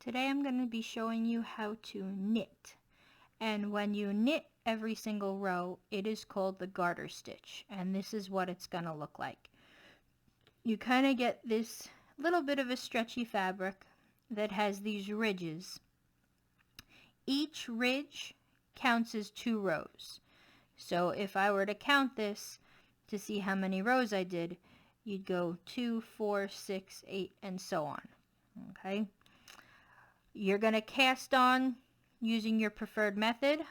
Today I'm going to be showing you how to knit. And when you knit every single row, it is called the garter stitch. And this is what it's going to look like. You kind of get this little bit of a stretchy fabric that has these ridges. Each ridge counts as 2 rows. So if I were to count this to see how many rows I did, you'd go 2, 4, 6, 8, and so on. Okay? You're going to cast on using your preferred method.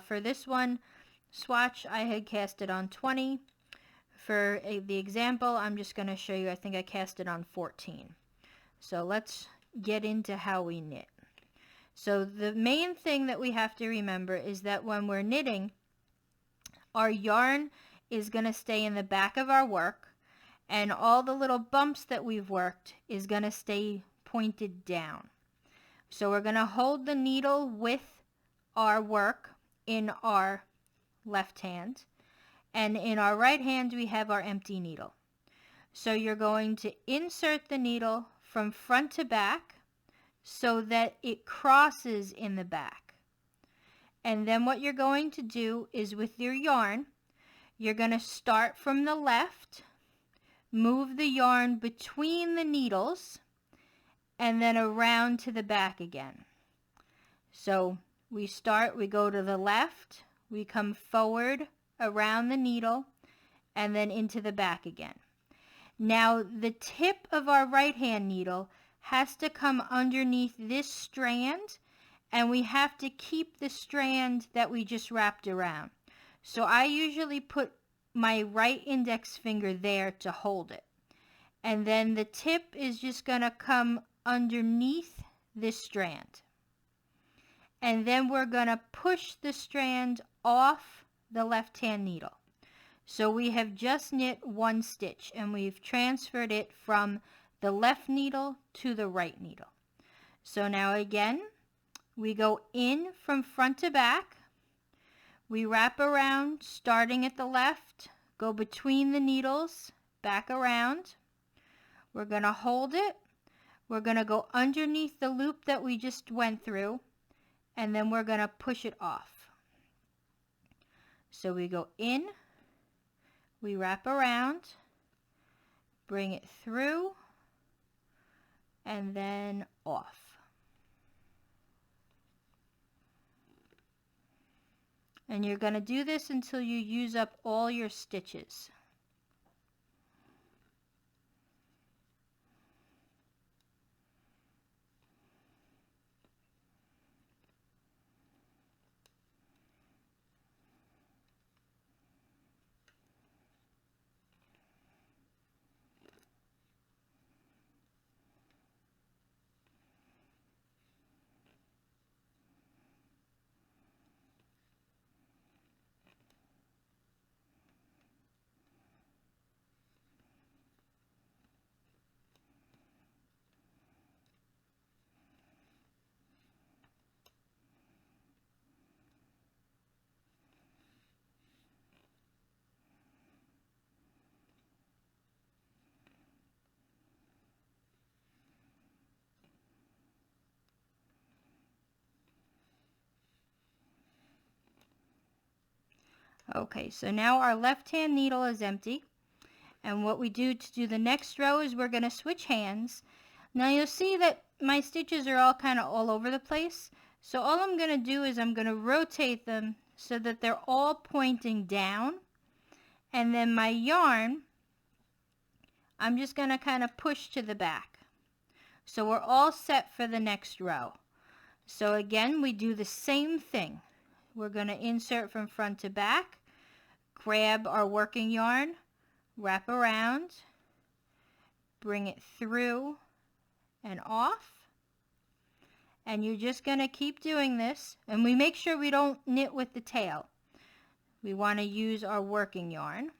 For this one, swatch, I had cast it on 20. For the example, I'm just going to show you, I think I cast it on 14. So let's get into how we knit. So the main thing that we have to remember is that when we're knitting, our yarn is going to stay in the back of our work, and all the little bumps that we've worked is going to stay pointed down. So we're going to hold the needle with our work in our left hand, and in our right hand we have our empty needle. So you're going to insert the needle from front to back so that it crosses in the back. And then what you're going to do is with your yarn, you're going to start from the left, move the yarn between the needles, and then around to the back again. So we go to the left, we come forward around the needle, and then into the back again. Now the tip of our right hand needle has to come underneath this strand, and we have to keep the strand that we just wrapped around. So I usually put my right index finger there to hold it. And then the tip is just going to come underneath this strand. And then we're going to push the strand off the left hand needle. So we have just knit 1 stitch, and we've transferred it from the left needle to the right needle. So now again, we go in from front to back. We wrap around starting at the left, go between the needles, back around. We're going to hold it. We're going to go underneath the loop that we just went through, and then we're going to push it off. So we go in, we wrap around, bring it through, and then off. And you're going to do this until you use up all your stitches. Okay, so now our left hand needle is empty, and what we do to do the next row is we're going to switch hands. Now you'll see that my stitches are all kind of all over the place, so all I'm going to do is I'm going to rotate them so that they're all pointing down, and then my yarn I'm just going to kind of push to the back. So we're all set for the next row. So again, we do the same thing. We're going to insert from front to back, grab our working yarn, wrap around, bring it through and off. And you're just going to keep doing this. And we make sure we don't knit with the tail. We want to use our working yarn.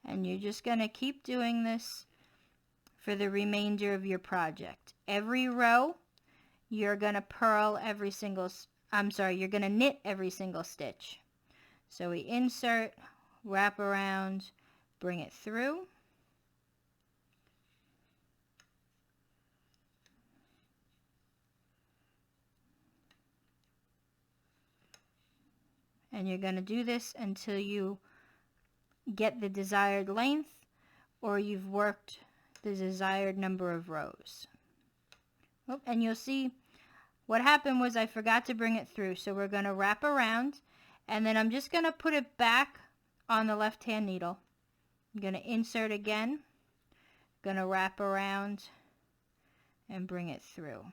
And you're just going to keep doing this for the remainder of your project. Every row, you're going to you're going to knit every single stitch. So we insert, wrap around, bring it through. And you're going to do this until you get the desired length or you've worked the desired number of rows. Oh, and you'll see what happened was I forgot to bring it through. So we're going to wrap around, and then I'm just going to put it back on the left hand needle. I'm going to insert again, going to wrap around and bring it through.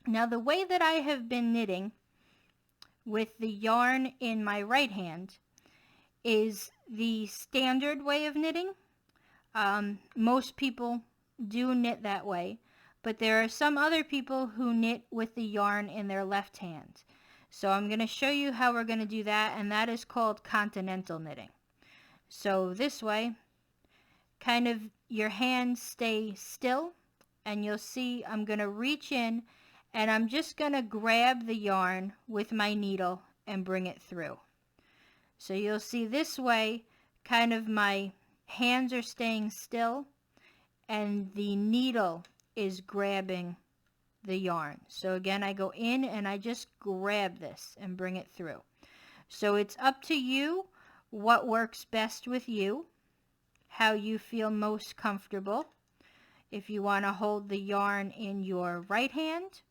Now the way that I have been knitting with the yarn in my right hand is the standard way of knitting. Most people do knit that way, but there are some other people who knit with the yarn in their left hand. So I'm going to show you how we're going to do that, and that is called continental knitting. So this way, kind of your hands stay still, and you'll see I'm going to reach in and I'm just going to grab the yarn with my needle and bring it through. So you'll see this way, kind of my hands are staying still and the needle is grabbing the yarn. So again, I go in and I just grab this and bring it through. So it's up to you what works best with you, how you feel most comfortable. If you want to hold the yarn in your right hand,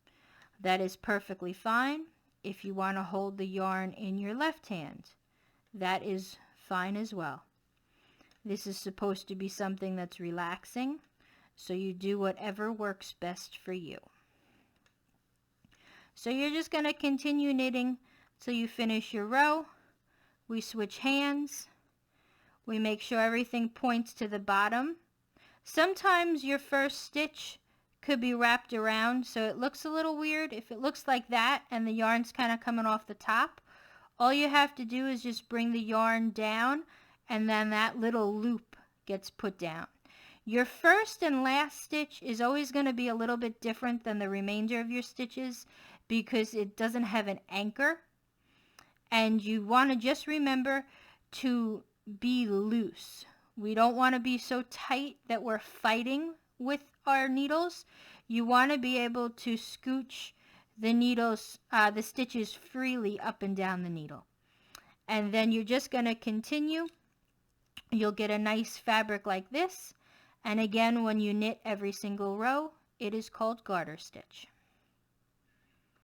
that is perfectly fine. If you want to hold the yarn in your left hand, that is fine as well. This is supposed to be something that's relaxing, so you do whatever works best for you. So you're just going to continue knitting till you finish your row. We switch hands. We make sure everything points to the bottom. Sometimes your first stitch could be wrapped around, so it looks a little weird. If it looks like that and the yarn's kind of coming off the top, all you have to do is just bring the yarn down and then that little loop gets put down. Your first and last stitch is always going to be a little bit different than the remainder of your stitches because it doesn't have an anchor, and you want to just remember to be loose. We don't want to be so tight that we're fighting with our needles. You want to be able to scooch the needles, the stitches freely up and down the needle. And then you're just going to continue. You'll get a nice fabric like this. And again, when you knit every single row, it is called garter stitch.